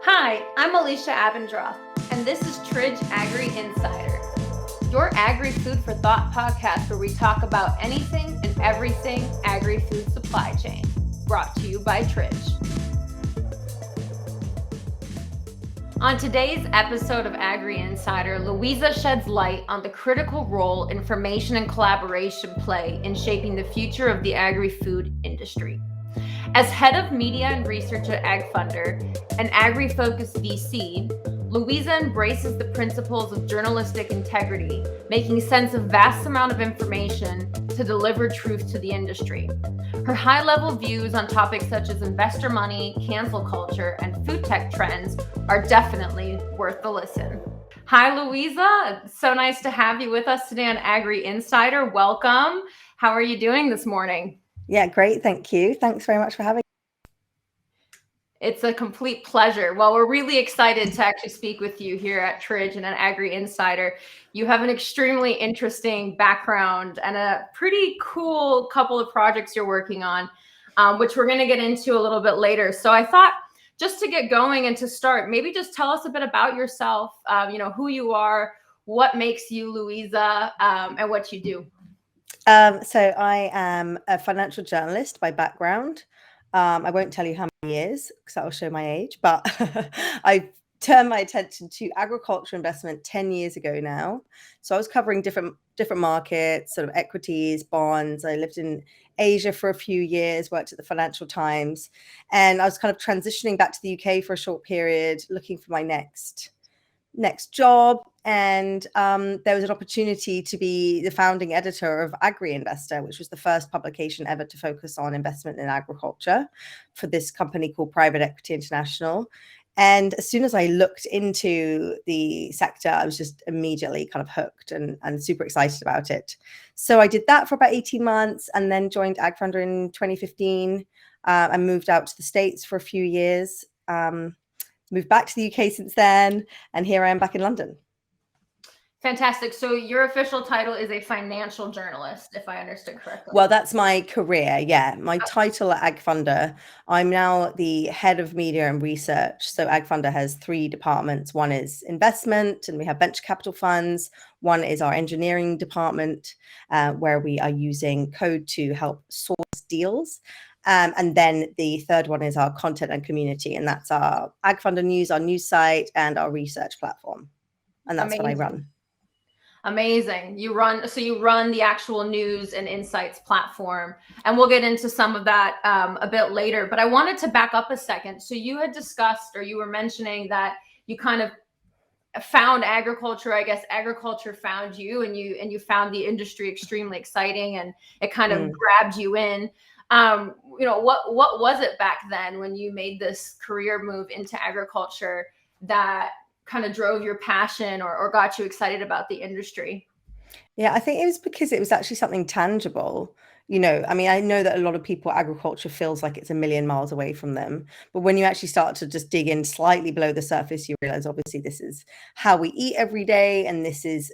Hi, I'm Alicia Abendroth, and this is Tridge Agri-insider, your Agri-Food for Thought podcast where we talk about anything and everything agri-food supply chain, brought to you by Tridge. On today's episode of Agri-insider, Louisa sheds light on the critical role information and collaboration play in shaping the future of the agri-food industry. As head of media and research at AgFunder, an agri-focused VC, Louisa embraces the principles of journalistic integrity, making sense of vast amount of information to deliver truth to the industry. Her high-level views on topics such as investor money, cancel culture, and food tech trends are definitely worth the listen. Hi, Louisa. It's so nice to have you with us today on Agri-insider. Welcome. How are you doing this morning? Yeah, great. Thank you. Thanks very much for having me. It's a complete pleasure. Well, we're really excited to actually speak with you here at Tridge and at Agri-insider. You have an extremely interesting background and a pretty cool couple of projects you're working on, which we're going to get into a little bit later. So I thought just to get going and to start, maybe just tell us a bit about yourself, who you are, what makes you Louisa, and what you do. So I am a financial journalist by background. I won't tell you how many years because that will show my age, but I turned my attention to agriculture investment 10 years ago now. So I was covering different markets, sort of equities, bonds. I lived in Asia for a few years, worked at the Financial Times, and I was kind of transitioning back to the UK for a short period, looking for my next job, and there was an opportunity to be the founding editor of Agri-Investor, which was the first publication ever to focus on investment in agriculture for this company called Private Equity International. And as soon as I looked into the sector, I was just immediately kind of hooked and super excited about it. So I did that for about 18 months and then joined AgFunder in 2015. I moved out to the States for a few years. Moved back to the UK since then, and here I am back in London. Fantastic. So your official title is a financial journalist, if I understood correctly. Well, that's my career, yeah. My title at AgFunder, I'm now the head of media and research. So AgFunder has 3 departments. One is investment, and we have venture capital funds. One is our engineering department, where we are using code to help source deals. And then the third one is our content and community, and that's our AgFunder News, our news site, and our research platform. And that's what I run. Amazing. You run the actual news and insights platform, and we'll get into some of that a bit later. But I wanted to back up a second. So you had discussed, or you were mentioning that you kind of found agriculture. I guess agriculture found you, and you found the industry extremely exciting, and it kind of grabbed you in. What was it back then when you made this career move into agriculture that kind of drove your passion or got you excited about the industry? Yeah, I think it was because it was actually something tangible. I mean, I know that a lot of people, agriculture feels like it's a million miles away from them. But when you actually start to just dig in slightly below the surface, you realize, obviously, this is how we eat every day. And this is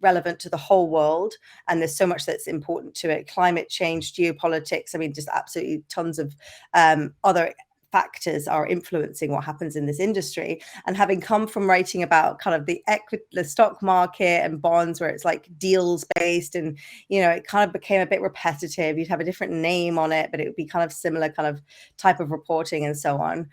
relevant to the whole world, and there's so much that's important to it: climate change, geopolitics. I mean, just absolutely tons of other factors are influencing what happens in this industry. And having come from writing about kind of the stock market and bonds, where it's like deals based, and it kind of became a bit repetitive. You'd have a different name on it, but it would be kind of similar kind of type of reporting and so on.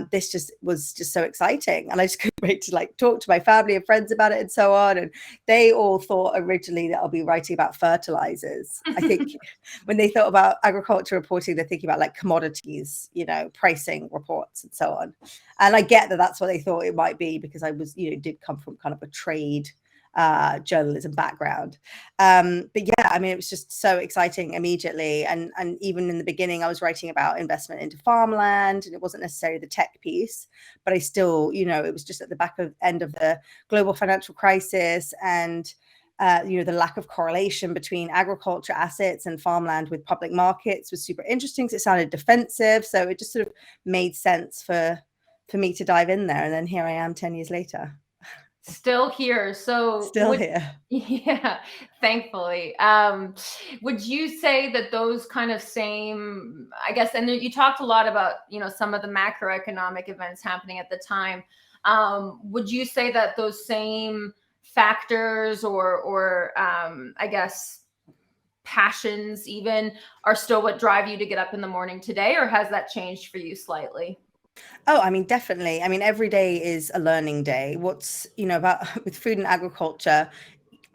This just was just so exciting, and I just couldn't wait to talk to my family and friends about it and so on. And they all thought originally that I'll be writing about fertilizers. I think when they thought about agriculture reporting, they're thinking about commodities, pricing reports and so on. And I get that that's what they thought it might be, because I was, did come from kind of a trade journalism background. But yeah, I mean, it was just so exciting immediately. And even in the beginning, I was writing about investment into farmland, and it wasn't necessarily the tech piece, but I still, it was just at the end of the global financial crisis, and the lack of correlation between agriculture assets and farmland with public markets was super interesting, because it sounded defensive. So it just sort of made sense for me to dive in there. And then here I am 10 years later. Still here. So Still here. yeah, thankfully. Would you say that those kind of same, I guess, and you talked a lot about, some of the macroeconomic events happening at the time. Would you say that those same factors or I guess passions even are still what drive you to get up in the morning today, or has that changed for you slightly? Oh, I mean, definitely. I mean, every day is a learning day. What's, about with food and agriculture,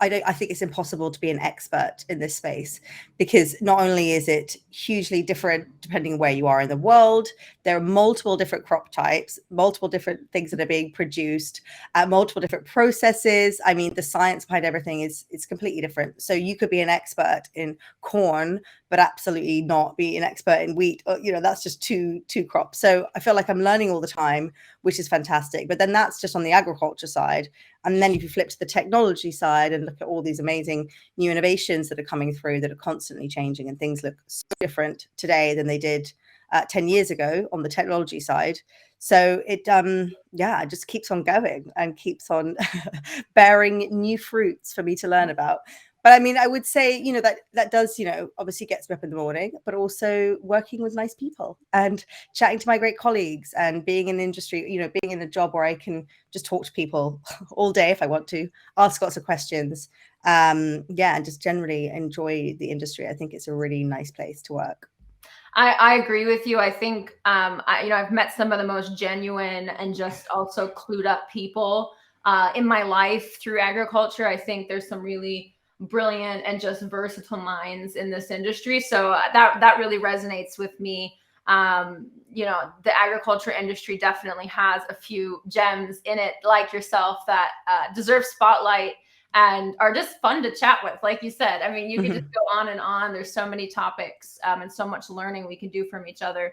I think it's impossible to be an expert in this space, because not only is it hugely different depending where you are in the world, there are multiple different crop types, multiple different things that are being produced, multiple different processes. I mean, the science behind everything is completely different. So you could be an expert in corn, but absolutely not be an expert in wheat. Or, that's just two crops. So I feel like I'm learning all the time, which is fantastic. But then that's just on the agriculture side. And then if you flip to the technology side and look at all these amazing new innovations that are coming through that are constantly changing, and things look so different today than they did 10 years ago on the technology side. So it just keeps on going and keeps on bearing new fruits for me to learn about. But I mean, I would say, that does, obviously gets me up in the morning, but also working with nice people and chatting to my great colleagues and being in industry, being in a job where I can just talk to people all day if I want to, ask lots of questions. And just generally enjoy the industry. I think it's a really nice place to work. I agree with you. I think, I've met some of the most genuine and just also clued up people in my life through agriculture. I think there's some really brilliant and just versatile minds in this industry. So that really resonates with me. The agriculture industry definitely has a few gems in it, like yourself, that deserve spotlight and are just fun to chat with. Like you said, I mean, you could just go on and on. There's so many topics and so much learning we can do from each other.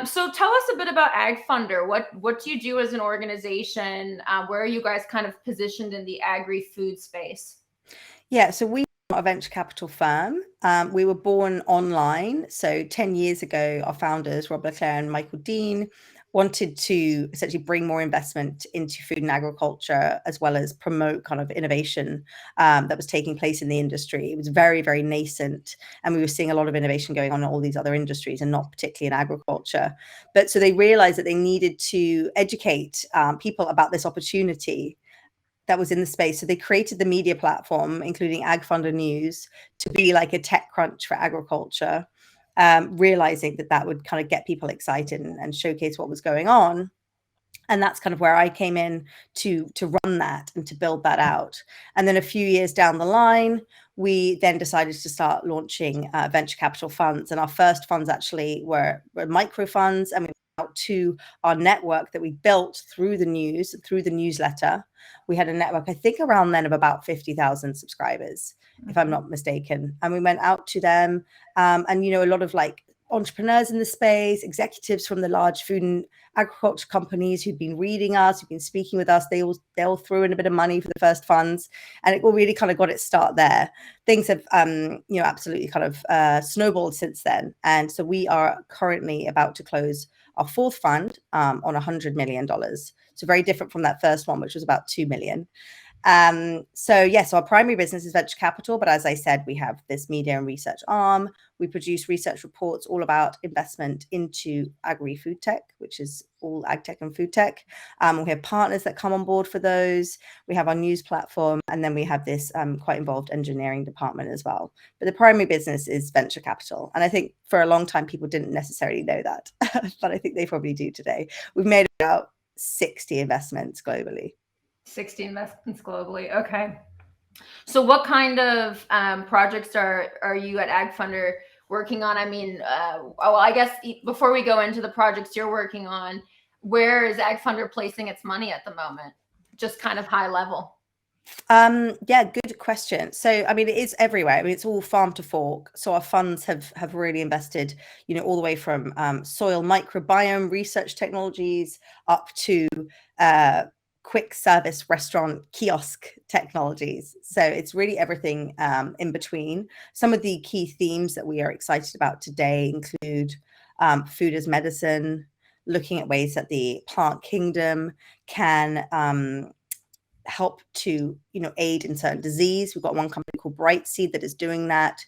So tell us a bit about AgFunder. What do you do as an organization? Where are you guys kind of positioned in the agri-food space? Yeah, so we are a venture capital firm. We were born online. So 10 years ago, our founders, Rob Leclerc and Michael Dean, wanted to essentially bring more investment into food and agriculture, as well as promote kind of innovation that was taking place in the industry. It was very, very nascent, and we were seeing a lot of innovation going on in all these other industries, and not particularly in agriculture. But so they realized that they needed to educate people about this opportunity that was in the space. So they created the media platform, including AgFunder News, to be like a tech crunch for agriculture, realizing that would kind of get people excited and showcase what was going on. And that's kind of where I came in to run that and to build that out. And then a few years down the line, we then decided to start launching venture capital funds. And our first funds actually were micro funds, and we out to our network that we built through the news, through the newsletter. We had a network, I think around then, of about 50,000 subscribers, if I'm not mistaken. And we went out to them, and a lot of like entrepreneurs in the space, executives from the large food and agriculture companies who'd been reading us, who'd been speaking with us, they all threw in a bit of money for the first funds, and it all really kind of got its start there. Things have absolutely kind of snowballed since then, and so we are currently about to close our fourth fund on $100 million. So very different from that first one, which was about 2 million. So yes, our primary business is venture capital, but as I said, we have this media and research arm. We produce research reports all about investment into agri-food tech, which is all ag tech and food tech. We have partners that come on board for those. We have our news platform, and then we have this quite involved engineering department as well. But the primary business is venture capital. And I think for a long time, people didn't necessarily know that, but I think they probably do today. We've made about 60 investments globally. 60 investments globally. Okay. So what kind of projects are you at AgFunder working on? I mean, well, I guess before we go into the projects you're working on, where is AgFunder placing its money at the moment? Just kind of high level. Yeah, good question. So, I mean, it is everywhere. I mean, it's all farm to fork. So our funds have really invested, all the way from soil microbiome research technologies up to quick service restaurant kiosk technologies. So it's really everything in between. Some of the key themes that we are excited about today include food as medicine, looking at ways that the plant kingdom can help to, aid in certain disease. We've got one company called Brightseed that is doing that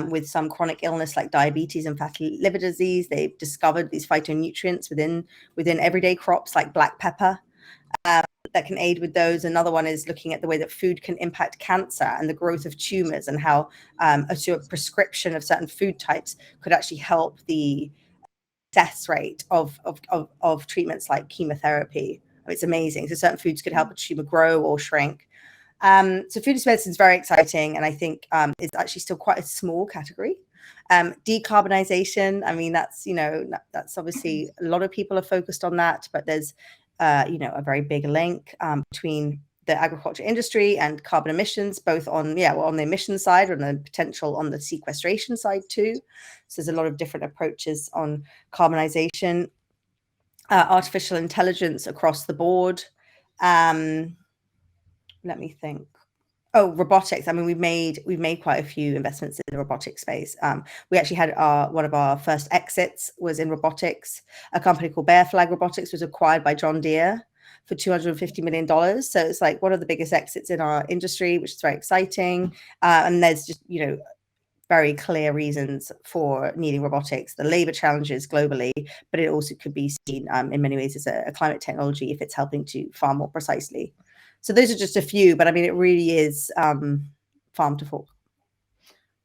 with some chronic illness like diabetes and fatty liver disease. They've discovered these phytonutrients within everyday crops like black pepper that can aid with those. Another one is looking at the way that food can impact cancer and the growth of tumors, and how a prescription of certain food types could actually help the success rate of treatments like chemotherapy. It's amazing. So certain foods could help a tumor grow or shrink. So food as medicine is very exciting, and I think it's actually still quite a small category. Decarbonization, I mean, that's obviously a lot of people are focused on that, but there's a very big link between the agriculture industry and carbon emissions, both on the emission side and the potential on the sequestration side too. So there's a lot of different approaches on carbonization, artificial intelligence across the board. Let me think. Oh, robotics. I mean, we've made quite a few investments in the robotics space. We actually had one of our first exits was in robotics. A company called Bear Flag Robotics was acquired by John Deere for $250 million. So it's like one of the biggest exits in our industry, which is very exciting. And there's just, very clear reasons for needing robotics, the labor challenges globally, but it also could be seen in many ways as a climate technology if it's helping to farm more precisely. So those are just a few, but I mean, it really is farm to fork.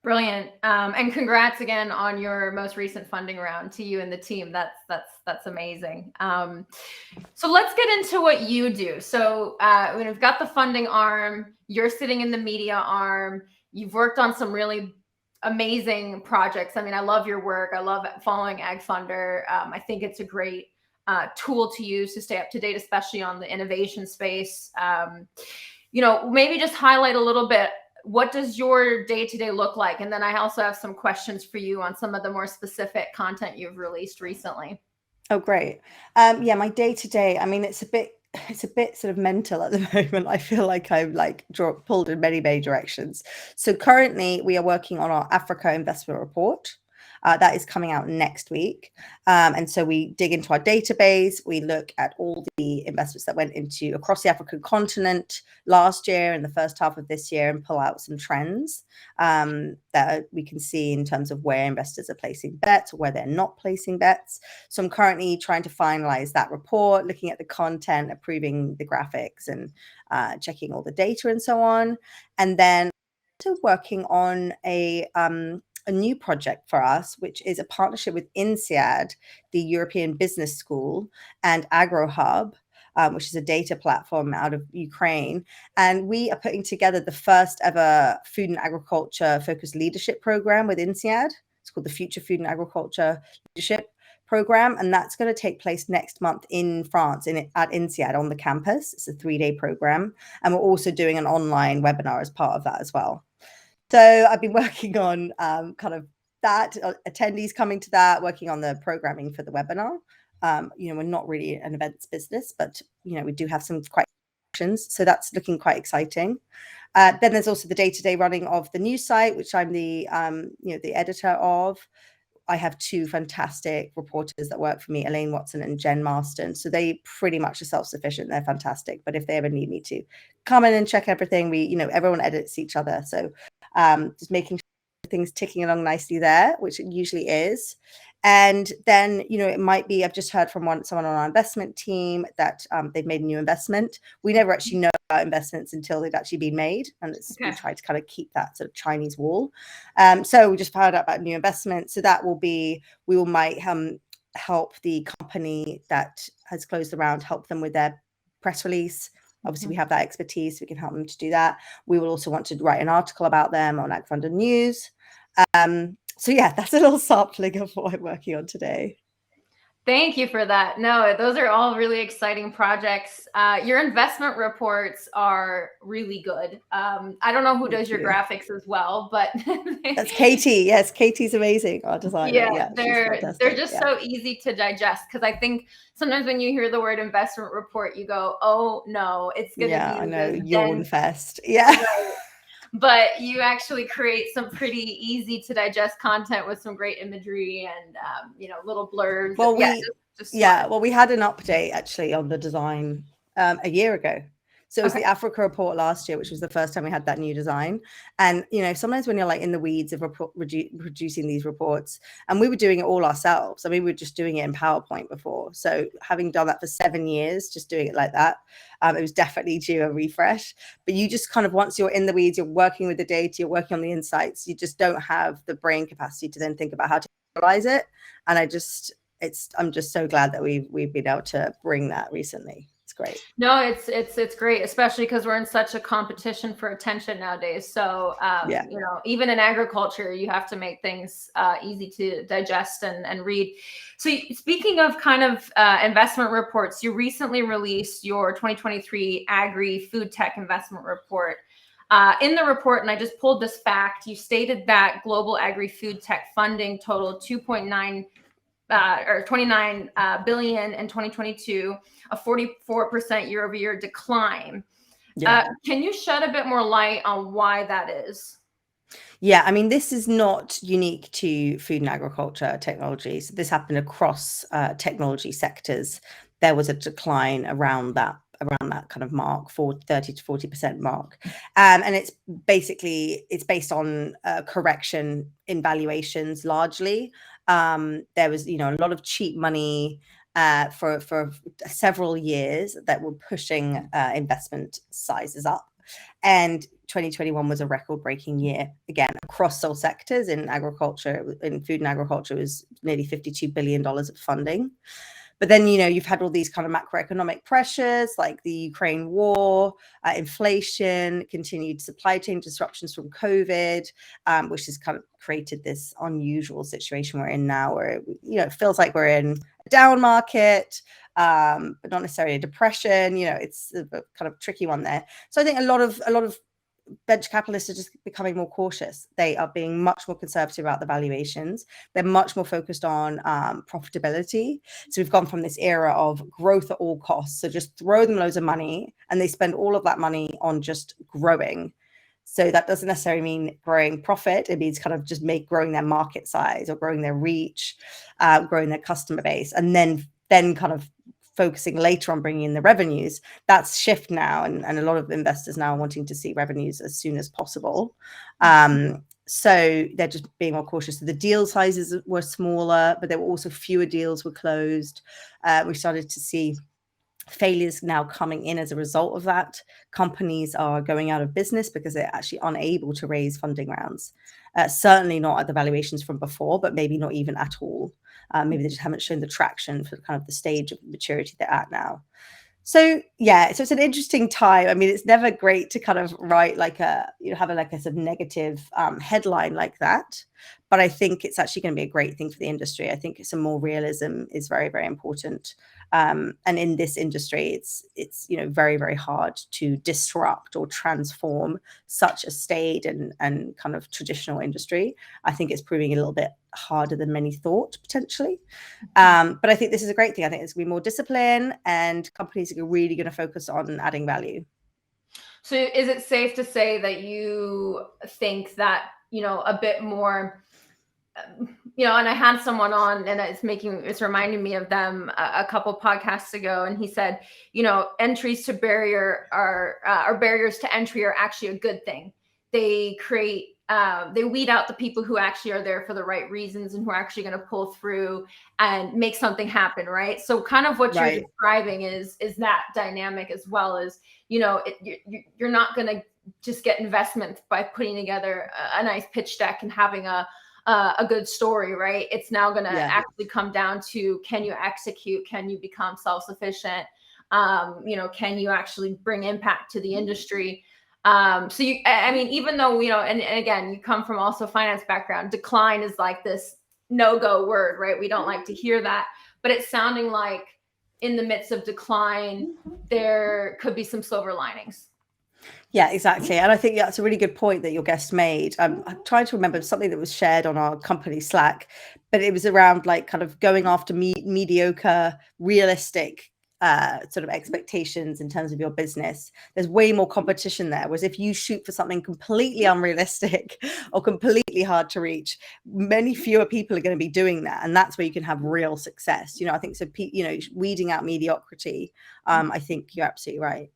Brilliant. And congrats again on your most recent funding round to you and the team. That's amazing. So let's get into what you do. So we've got the funding arm, you're sitting in the media arm, you've worked on some really amazing projects. I mean, I love your work. I love following AgFunder. I think it's a great tool to use to stay up to date, especially on the innovation space. Maybe just highlight a little bit, what does your day-to-day look like? And then I also have some questions for you on some of the more specific content you've released recently. Oh, great. My day-to-day, I mean, it's a bit sort of mental at the moment. I feel like I'm pulled in many directions. So currently we are working on our Africa investment report. That is coming out next week. And so we dig into our database. We look at all the investments that went into across the African continent last year and the first half of this year, and pull out some trends that we can see in terms of where investors are placing bets or where they're not placing bets. So I'm currently trying to finalize that report, looking at the content, approving the graphics, and checking all the data and so on. And then working on a new project for us, which is a partnership with INSEAD, the European Business School, and AgroHub, which is a data platform out of Ukraine. And we are putting together the first ever food and agriculture focused leadership program with INSEAD. It's called the Future Food and Agriculture Leadership Program. And that's going to take place next month in France at INSEAD on the campus. It's a 3-day program. And we're also doing an online webinar as part of that as well. So I've been working on kind of that, attendees coming to that, working on the programming for the webinar. We're not really an events business, but, we do have some quite actions. So that's looking quite exciting. Then there's also the day-to-day running of the news site, which I'm the editor of. I have 2 fantastic reporters that work for me, Elaine Watson and Jen Marston. So they pretty much are self-sufficient. They're fantastic. But if they ever need me to come in and check everything, everyone edits each other. So just making sure things ticking along nicely there, which it usually is. And then, it might be, I've just heard from someone on our investment team that they've made a new investment. We never actually know about investments until they've actually been made. And we try to kind of keep that sort of Chinese wall. So we just found out about new investments. So that will be, might help the company that has closed the round, help them with their press release. Obviously, we have that expertise. So we can help them to do that. We will also want to write an article about them on AgFunder News. So yeah, that's a little sampling of what I'm working on today. Thank you for that. No, those are all really exciting projects. Your investment reports are really good. I don't know who does your graphics as well, but that's Katie. Yes, Katie's amazing, our designer. Yeah, they're just so easy to digest, because I think sometimes when you hear the word investment report, you go, "Oh no, it's gonna be." I know, yawn fest. Yeah. Right. But you actually create some pretty easy to digest content with some great imagery and little blurbs. Well, we had an update actually on the design a year ago. So it was the Africa report last year, which was the first time we had that new design. And, sometimes when you're like in the weeds of producing these reports, and we were doing it all ourselves. I mean, we were just doing it in PowerPoint before. So having done that for 7 years, just doing it like that, it was definitely due a refresh. But you just kind of, once you're in the weeds, you're working with the data, you're working on the insights, you just don't have the brain capacity to then think about how to analyze it. And I'm just so glad that we've been able to bring that recently. It's great. No, it's great, especially because we're in such a competition for attention nowadays. So, even in agriculture, you have to make things easy to digest and read. So speaking of kind of investment reports, you recently released your 2023 Agri-Food Tech investment report. In the report, and I just pulled this fact, you stated that global agri-food tech funding totaled 29 billion in 2022, a 44% year-over-year decline. Can you shed a bit more light on why that is? Yeah, I mean, this is not unique to food and agriculture technology. So this happened across technology sectors. There was a decline around that kind of mark, 30 to 40% mark. And it's based on correction in valuations largely. There was, a lot of cheap money for several years that were pushing investment sizes up. And 2021 was a record-breaking year, again, across all sectors. In agriculture, in food and agriculture, was nearly $52 billion of funding. But then, you've had all these kind of macroeconomic pressures like the Ukraine war, inflation, continued supply chain disruptions from COVID, which has kind of created this unusual situation we're in now where, it feels like we're in a down market, but not necessarily a depression. It's a kind of tricky one there. So I think a lot of venture capitalists are just becoming more cautious. They are being much more conservative about the valuations. They're much more focused on profitability. So we've gone from this era of growth at all costs. So just throw them loads of money and they spend all of that money on just growing. So that doesn't necessarily mean growing profit. It means kind of just growing their market size or growing their reach, growing their customer base, and then kind of focusing later on bringing in the revenues. That's shift now, and a lot of investors now are wanting to see revenues as soon as possible. So they're just being more cautious. So the deal sizes were smaller, but there were also fewer deals were closed. We started to see failures now coming in as a result of that. Companies are going out of business because they're actually unable to raise funding rounds. Certainly not at the valuations from before, but maybe not even at all. Maybe they just haven't shown the traction for kind of the stage of maturity they're at now. So so it's an interesting time. I mean, it's never great to kind of write have a sort of negative headline like that, but I think it's actually going to be a great thing for the industry. I think some more realism is very, very important. And in this industry, it's very, very hard to disrupt or transform such a staid and kind of traditional industry. I think it's proving a little bit harder than many thought potentially. But I think this is a great thing. I think it's going to be more discipline and companies are really going to focus on adding value. So is it safe to say that you think that, a bit more, and I had someone on and it's reminding me of them a couple podcasts ago. And he said, entries to barriers to entry are actually a good thing. They they weed out the people who actually are there for the right reasons and who are actually going to pull through and make something happen. Right. So kind of what you're describing is that dynamic as well as, you're not going to just get investment by putting together a nice pitch deck and having a good story, right? It's now going to actually come down to, can you execute? Can you become self-sufficient? Can you actually bring impact to the industry? So even though, and again, you come from also finance background, decline is like this no-go word, right? We don't like to hear that, but it's sounding like in the midst of decline, there could be some silver linings. Yeah, exactly. And I think that's a really good point that your guest made. I'm trying to remember something that was shared on our company Slack, but it was around kind of going after mediocre, realistic sort of expectations in terms of your business. There's way more competition there. Whereas if you shoot for something completely unrealistic or completely hard to reach, many fewer people are going to be doing that. And that's where you can have real success. I think so, weeding out mediocrity. I think you're absolutely right.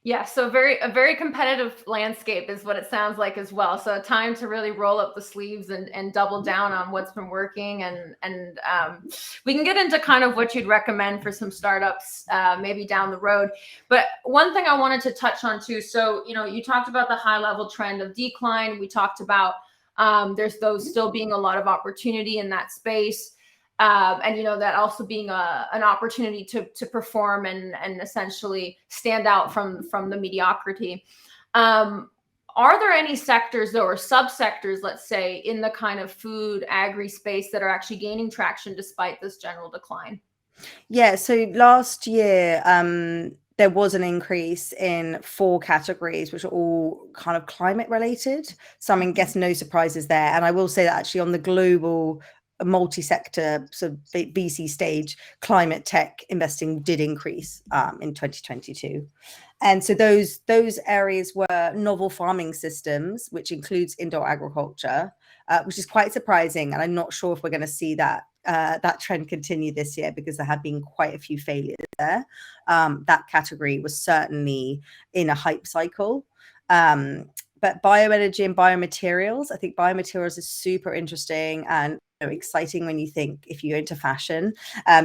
Yeah, so a very competitive landscape is what it sounds like as well. So time to really roll up the sleeves and double down on what's been working, and we can get into kind of what you'd recommend for some startups maybe down the road. But one thing I wanted to touch on too. So you talked about the high level trend of decline. We talked about there's those still being a lot of opportunity in that space. And that also being an opportunity to perform and essentially stand out from the mediocrity. Are there any sectors though, or subsectors, let's say, in the kind of food agri space that are actually gaining traction despite this general decline? Yeah, so last year, there was an increase in 4 categories, which are all kind of climate related. So I mean, guess no surprises there. And I will say that actually on the global multi-sector sort of VC stage, climate tech investing did increase in 2022. And so those areas were novel farming systems, which includes indoor agriculture, which is quite surprising. And I'm not sure if we're going to see that trend continue this year, because there have been quite a few failures there. That category was certainly in a hype cycle. But bioenergy and biomaterials, I think biomaterials is super interesting and exciting when you think, if you're into fashion,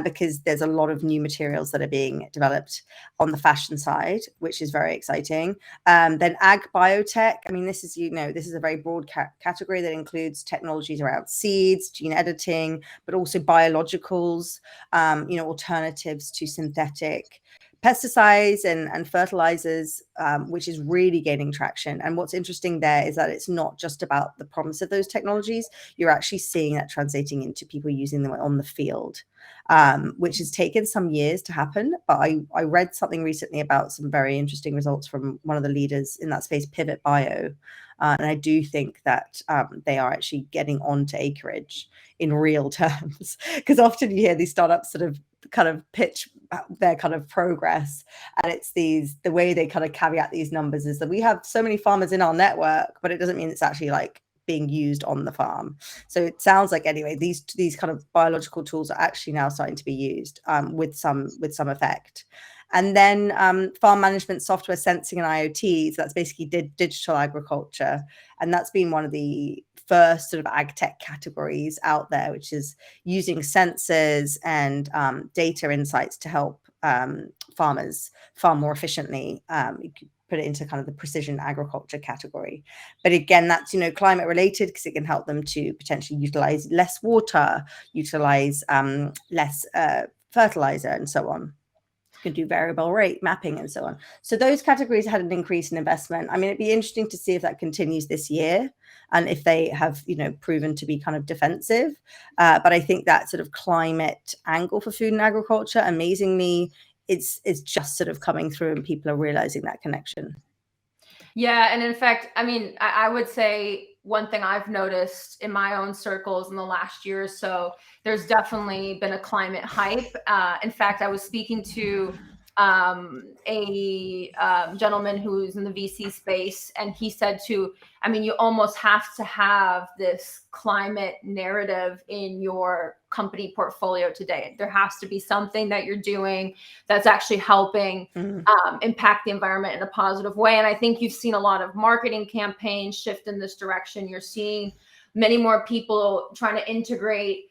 because there's a lot of new materials that are being developed on the fashion side, which is very exciting. Then ag biotech, I mean, this is a very broad category that includes technologies around seeds, gene editing, but also biologicals, alternatives to synthetic pesticides and fertilizers, which is really gaining traction. And what's interesting there is that it's not just about the promise of those technologies. You're actually seeing that translating into people using them on the field, which has taken some years to happen. But I read something recently about some very interesting results from one of the leaders in that space, Pivot Bio. And I do think that they are actually getting onto acreage in real terms, because often you hear these startups sort of kind of pitch their kind of progress, and it's the way they kind of caveat these numbers is that we have so many farmers in our network, but it doesn't mean it's actually like being used on the farm. So it sounds like, anyway, these kind of biological tools are actually now starting to be used with some effect. And then farm management software, sensing, and IoT. So that's basically digital agriculture, and that's been one of the first sort of ag tech categories out there, which is using sensors and data insights to help farmers farm more efficiently. You could put it into kind of the precision agriculture category. But again, that's climate related, because it can help them to potentially utilize less water, utilize less fertilizer, and so on. You can do variable rate mapping and so on. So those categories had an increase in investment. I mean, it'd be interesting to see if that continues this year, and if they have, proven to be kind of defensive. But I think that sort of climate angle for food and agriculture, amazingly, it's just sort of coming through, and people are realizing that connection. Yeah, and in fact, I mean, I would say one thing I've noticed in my own circles in the last year or so, there's definitely been a climate hype. In fact, I was speaking to a gentleman who's in the VC space, and he said I mean, you almost have to have this climate narrative in your company portfolio today. There has to be something that you're doing that's actually helping impact the environment in a positive way. And I think you've seen a lot of marketing campaigns shift in this direction. You're seeing many more people trying to integrate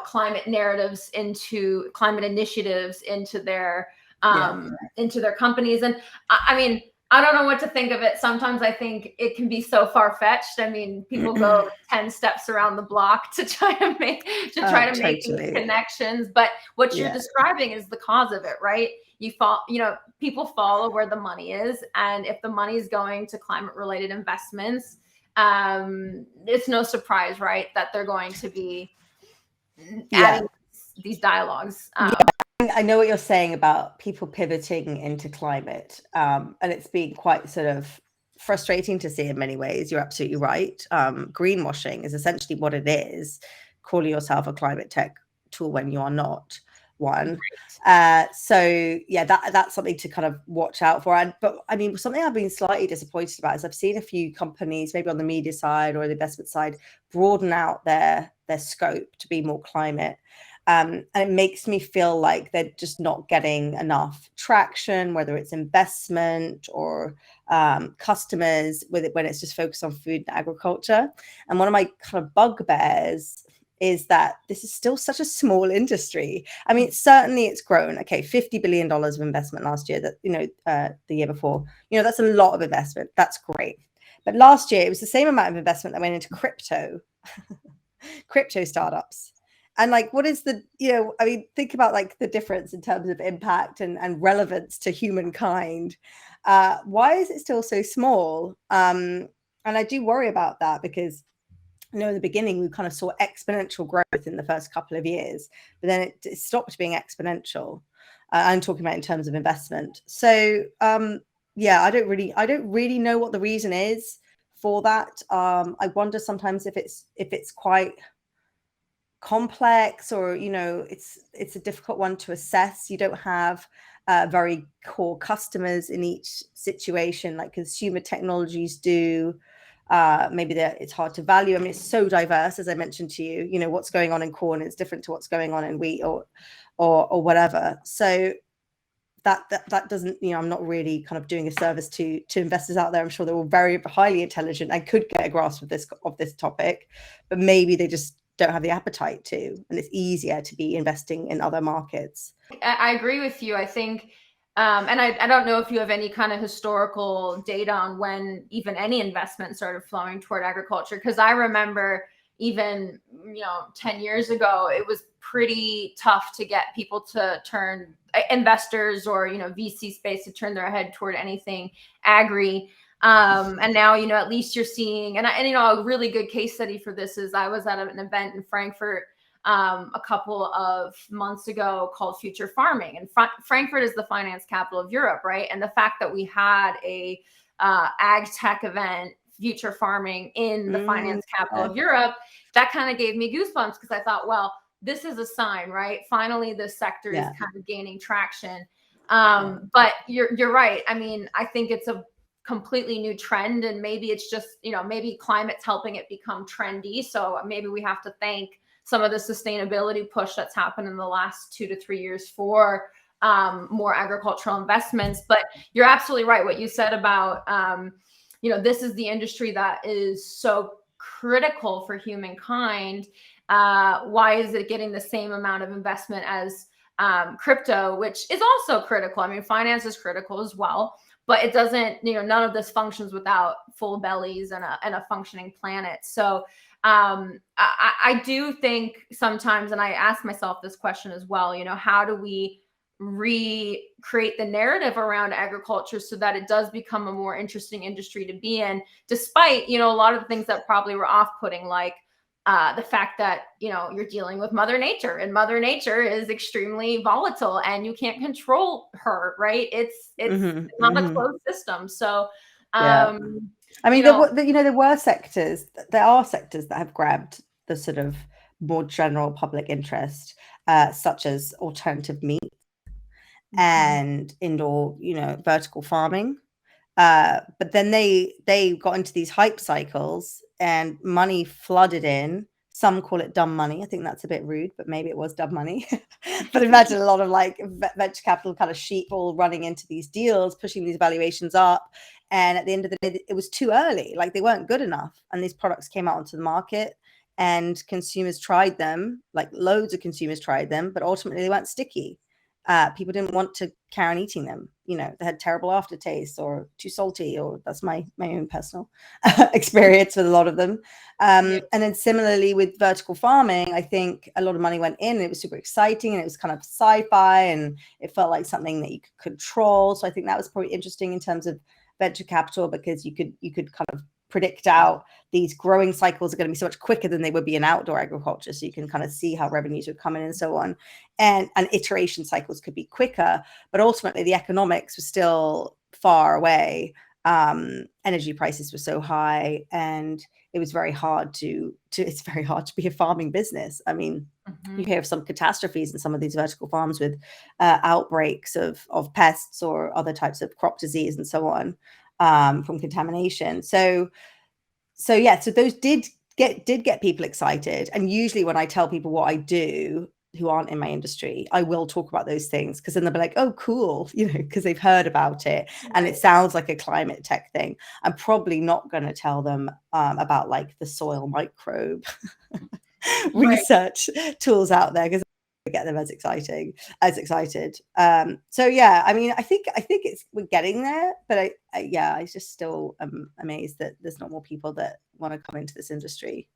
climate narratives into climate initiatives into their companies. And I mean, I don't know what to think of it. Sometimes I think it can be so far-fetched. I mean, people go 10 steps around the block to try to make make these connections. But what you're describing is the cause of it, right? People follow where the money is, and if the money is going to climate-related investments, it's no surprise, right, that they're going to be adding these dialogues. I know what you're saying about people pivoting into climate, and it's been quite sort of frustrating to see in many ways. You're absolutely right. Greenwashing is essentially what it is, calling yourself a climate tech tool when you are not one. So yeah, that's something to kind of watch out for. But I mean, something I've been slightly disappointed about is I've seen a few companies, maybe on the media side or the investment side, broaden out their scope to be more climate. And it makes me feel like they're just not getting enough traction, whether it's investment or customers, with it when it's just focused on food and agriculture. And one of my kind of bugbears is that this is still such a small industry. I mean, certainly it's grown. Okay, $50 billion of investment last year, that, the year before, that's a lot of investment. That's great. But last year, it was the same amount of investment that went into crypto startups. And like, what is the, think about like the difference in terms of impact and relevance to humankind. Why is it still so small? And I do worry about that, because in the beginning we kind of saw exponential growth in the first couple of years, but then it stopped being exponential. I'm talking about in terms of investment. So yeah, I don't really know what the reason is for that. I wonder sometimes if it's quite complex, or it's a difficult one to assess. You don't have very core customers in each situation like consumer technologies do. Maybe it's hard to value. I mean, it's so diverse, as I mentioned to you. What's going on in corn is different to what's going on in wheat or whatever. So that doesn't, I'm not really kind of doing a service to investors out there. I'm sure they're all very highly intelligent and could get a grasp of this topic, but maybe they just don't have the appetite to, and it's easier to be investing in other markets. I agree with you. I think, and I don't know if you have any kind of historical data on when even any investment started flowing toward agriculture, because I remember even 10 years ago, it was pretty tough to get people to turn, investors or VC space, to turn their head toward anything agri. And now, at least you're seeing, and a really good case study for this is I was at an event in Frankfurt a couple of months ago called Future Farming, and Frankfurt is the finance capital of Europe, right? And the fact that we had a ag tech event, Future Farming, in the finance capital of Europe, that kind of gave me goosebumps, because I thought, well, this is a sign, right? Finally, this sector is kind of gaining traction. But you're right. I mean, I think it's a completely new trend, and maybe it's just, maybe climate's helping it become trendy. So maybe we have to thank some of the sustainability push that's happened in the last 2 to 3 years for more agricultural investments. But you're absolutely right. What you said about, this is the industry that is so critical for humankind. Why is it getting the same amount of investment as crypto, which is also critical? I mean, finance is critical as well, but it doesn't, none of this functions without full bellies and a functioning planet. So I do think sometimes, and I ask myself this question as well, how do we recreate the narrative around agriculture so that it does become a more interesting industry to be in, despite, a lot of the things that probably were off-putting, like the fact that, you're dealing with Mother Nature, and Mother Nature is extremely volatile and you can't control her, right? It's not a closed system. So, I mean, there are sectors that have grabbed the sort of more general public interest, such as alternative meat and indoor, vertical farming. But then they got into these hype cycles and money flooded in. Some call it dumb money. I think that's a bit rude, but maybe it was dumb money. But imagine a lot of like venture capital kind of sheep all running into these deals, pushing these valuations up. And at the end of the day, it was too early. Like, they weren't good enough. And these products came out onto the market, and consumers tried them, like loads of consumers tried them, but ultimately they weren't sticky. People didn't want to carry on eating them. They had terrible aftertaste, or too salty, or that's my own personal experience with a lot of them. And then similarly with vertical farming, I think a lot of money went in, and it was super exciting, and it was kind of sci-fi, and it felt like something that you could control. So I think that was probably interesting in terms of venture capital, because you could kind of predict out these growing cycles are going to be so much quicker than they would be in outdoor agriculture. So you can kind of see how revenues would come in and so on. And iteration cycles could be quicker, but ultimately the economics was still far away. Energy prices were so high, and it was very hard it's very hard to be a farming business. I mean, you hear of some catastrophes in some of these vertical farms with outbreaks of pests or other types of crop disease and so on, from contamination. So those did get people excited. And usually when I tell people what I do, who aren't in my industry, I will talk about those things, because then they'll be like, oh, cool, because they've heard about it and it sounds like a climate tech thing. I'm probably not going to tell them about like the soil microbe research tools out there, because get them as excited. So yeah, I mean, I think we're getting there, but I just still am amazed that there's not more people that want to come into this industry.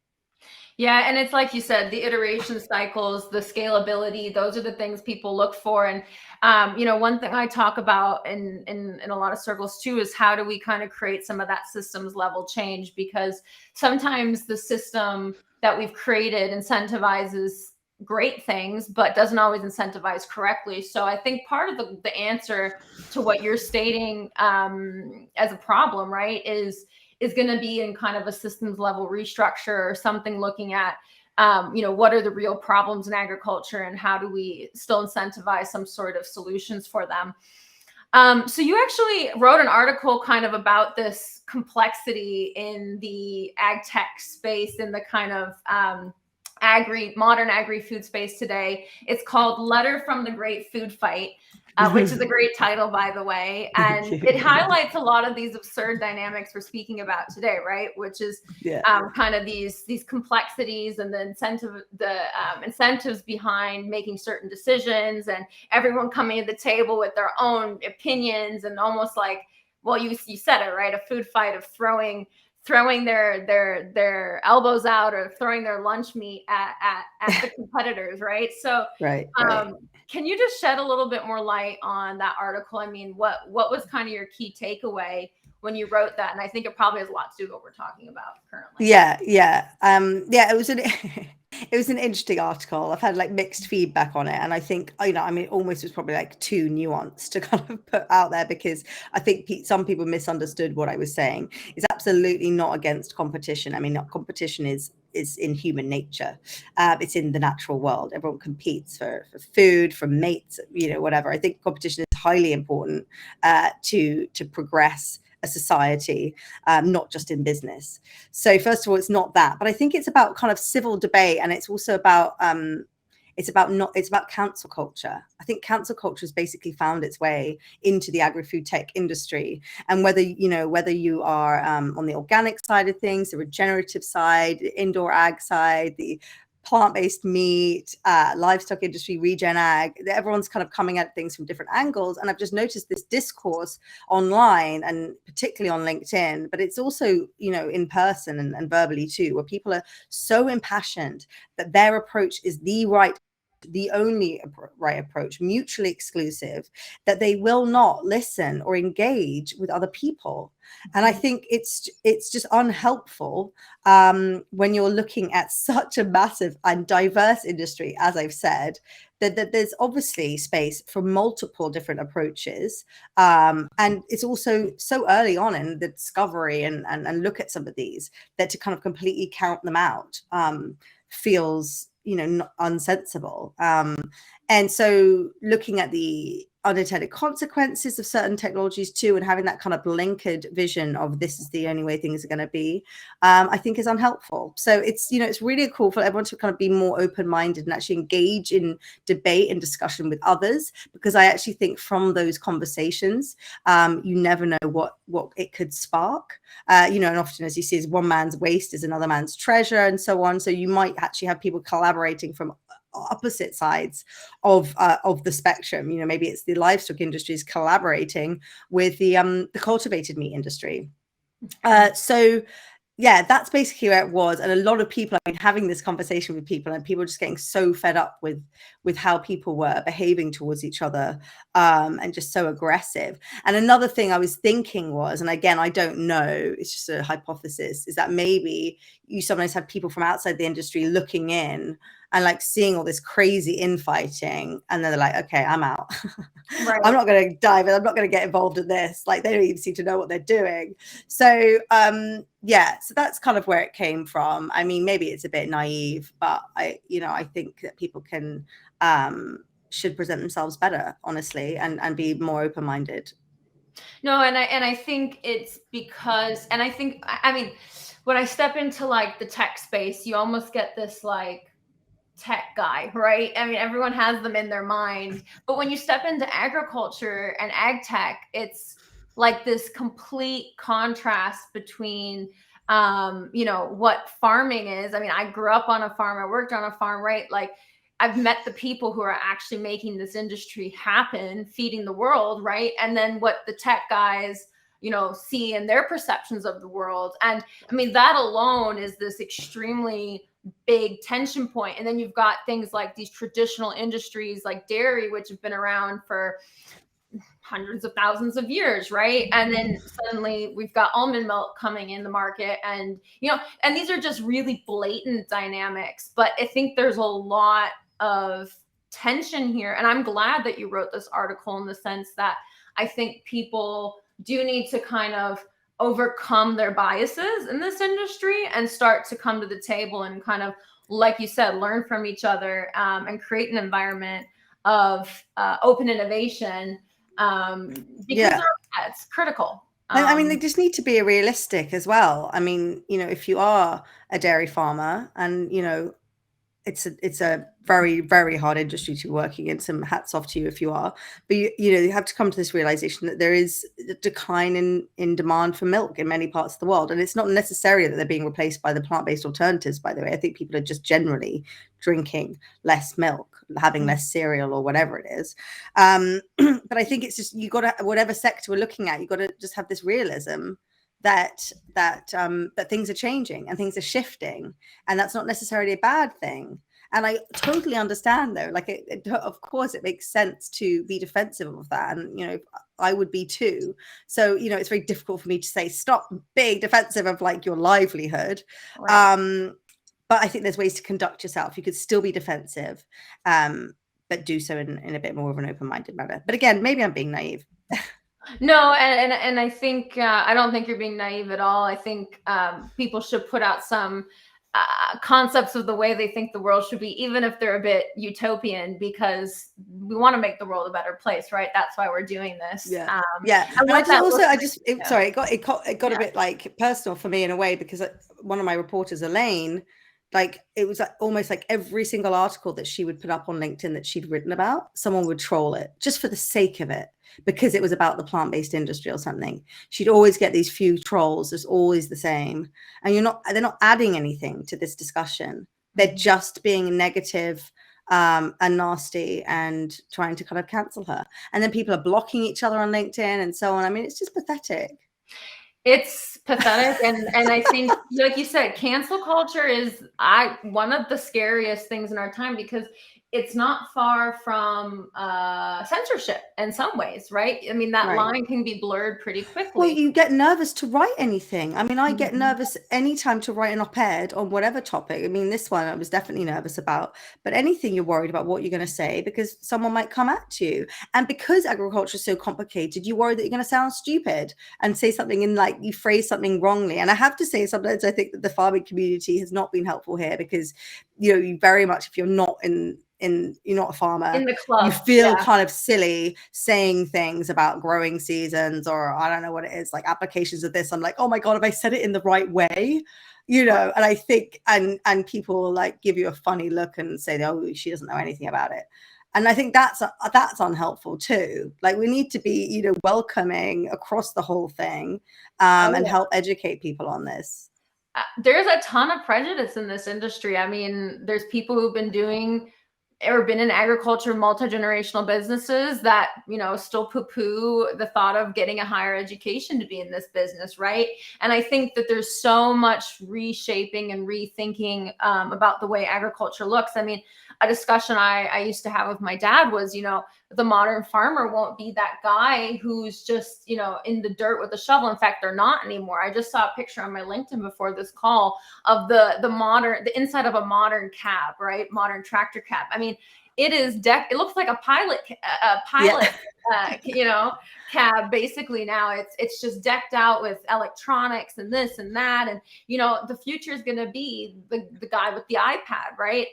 Yeah, and it's like you said, the iteration cycles, the scalability, those are the things people look for. And one thing I talk about in a lot of circles too is how do we kind of create some of that systems level change, because sometimes the system that we've created incentivizes great things, but doesn't always incentivize correctly. So I think part of the answer to what you're stating as a problem, right, is going to be in kind of a systems level restructure or something, looking at what are the real problems in agriculture and how do we still incentivize some sort of solutions for them. So you actually wrote an article kind of about this complexity in the ag tech space, in the kind of modern agri-food space today. It's called Letter from the Great Food Fight, which is a great title, by the way. And it highlights a lot of these absurd dynamics we're speaking about today, right? Which is kind of these complexities and the incentives behind making certain decisions, and everyone coming to the table with their own opinions, and almost like, well, you said it, right? A food fight of throwing their elbows out or throwing their lunch meat at the competitors, right? So right. Can you just shed a little bit more light on that article? I mean, what was kind of your key takeaway when you wrote that? And I think it probably has a lot to do with what we're talking about currently. It was an interesting article. I've had like mixed feedback on it, and I think almost was probably like too nuanced to kind of put out there, because I think some people misunderstood what I was saying. It's absolutely not against competition. I mean, competition is in human nature. It's in the natural world. Everyone competes for food, for mates, whatever. I think competition is highly important to progress a society, not just in business. So first of all, it's not that, but I think it's about kind of civil debate, and it's also about it's about cancel culture. I think cancel culture has basically found its way into the agri-food tech industry, and whether you are on the organic side of things, the regenerative side, the indoor ag side, the plant-based meat, livestock industry, regen ag, everyone's kind of coming at things from different angles. And I've just noticed this discourse online, and particularly on LinkedIn, but it's also, in person and verbally too, where people are so impassioned that their approach is the only right approach, mutually exclusive, that they will not listen or engage with other people. And I think it's just unhelpful when you're looking at such a massive and diverse industry, as I've said, that there's obviously space for multiple different approaches. And it's also so early on in the discovery and look at some of these, that to kind of completely count them out feels unsensible. And so looking at the unintended consequences of certain technologies too, and having that kind of blinkered vision of this is the only way things are going to be, I think is unhelpful. So it's it's really cool for everyone to kind of be more open-minded and actually engage in debate and discussion with others, because I actually think from those conversations you never know what it could spark. And often, as you see, is one man's waste is another man's treasure, and so on. So you might actually have people collaborating from opposite sides of the spectrum. Maybe it's the livestock industries collaborating with the cultivated meat industry. So yeah, that's basically where it was. And a lot of people, I've been having this conversation with people, and people are just getting so fed up with how people were behaving towards each other, and just so aggressive. And another thing I was thinking was, and again, I don't know, it's just a hypothesis, is that maybe you sometimes have people from outside the industry looking in and like seeing all this crazy infighting, and then they're like, okay, I'm out. Right. I'm not going to dive in. I'm not going to get involved in this. Like, they don't even seem to know what they're doing. So so that's kind of where it came from. I mean, maybe it's a bit naive, but I think that people can should present themselves better, honestly, and be more open-minded. No, and I think it's because, and I think, I mean, when I step into like the tech space, you almost get this like tech guy, right? I mean, everyone has them in their mind. But when you step into agriculture and ag tech, it's like this complete contrast between what farming is. I mean, I grew up on a farm, I worked on a farm, right? Like, I've met the people who are actually making this industry happen, feeding the world, right? And then what the tech guys, see in their perceptions of the world. And I mean, that alone is this extremely big tension point. And then you've got things like these traditional industries like dairy, which have been around for hundreds of thousands of years, right? And then suddenly we've got almond milk coming in the market, and and these are just really blatant dynamics. But I think there's a lot of tension here, and I'm glad that you wrote this article, in the sense that I think people do need to kind of overcome their biases in this industry and start to come to the table and kind of, like you said, learn from each other, and create an environment of open innovation, because it's critical. I mean, they just need to be realistic as well. I mean, if you are a dairy farmer, and it's a very, very hard industry to be working in. Some hats off to you if you are, but you have to come to this realization that there is a decline in demand for milk in many parts of the world, and it's not necessarily that they're being replaced by the plant-based alternatives. By the way, I think people are just generally drinking less milk, having less cereal, or whatever it is. But I think it's just, you got to, whatever sector we're looking at, you got to just have this realism that things are changing and things are shifting, and that's not necessarily a bad thing. And I totally understand, though, like of course it makes sense to be defensive of that, and I would be too. So it's very difficult for me to say stop being defensive of like your livelihood. Right. But I think there's ways to conduct yourself. You could still be defensive, but do so in a bit more of an open-minded manner. But again, maybe I'm being naive. No, and I think I don't think you're being naive at all. I think people should put out some concepts of the way they think the world should be, even if they're a bit utopian, because we want to make the world a better place, right? That's why we're doing this. Yeah. And it got a bit like personal for me in a way, because one of my reporters, Elaine, like it was like almost like every single article that she would put up on LinkedIn that she'd written about, someone would troll it just for the sake of it, because it was about the plant-based industry or something. She'd always get these few trolls. It's always the same. And they're not adding anything to this discussion. They're just being negative and nasty and trying to kind of cancel her. And then people are blocking each other on LinkedIn and so on. I mean, it's just pathetic. It's pathetic. And I think, like you said, cancel culture is one of the scariest things in our time, because it's not far from censorship in some ways, right? I mean, that line can be blurred pretty quickly. Well, you get nervous to write anything. I mean, I get nervous anytime to write an op-ed on whatever topic. I mean, this one I was definitely nervous about, but anything, you're worried about what you're going to say, because someone might come at you. And because agriculture is so complicated, you worry that you're going to sound stupid and say something in, like, you phrase something wrongly. And I have to say, sometimes I think that the farming community has not been helpful here, because, you very much, if you're not you're not a farmer, in the club, you feel kind of silly saying things about growing seasons, or I don't know what it is, like applications of this. I'm like, oh my God, have I said it in the right way? And I think, and people will like give you a funny look and say, oh, she doesn't know anything about it. And I think that's unhelpful too. Like, we need to be, welcoming across the whole thing, and help educate people on this. There's a ton of prejudice in this industry. I mean, there's people who've been doing or been in agriculture, multi-generational businesses that, still poo-poo the thought of getting a higher education to be in this business, right? And I think that there's so much reshaping and rethinking about the way agriculture looks. I mean, a discussion I used to have with my dad was, the modern farmer won't be that guy who's just, in the dirt with a shovel. In fact, they're not anymore. I just saw a picture on my LinkedIn before this call of the inside of a modern cab, right? Modern tractor cab. I mean, it looks like a pilot cab basically. Now it's just decked out with electronics and this and that, and the future is going to be the guy with the iPad, right?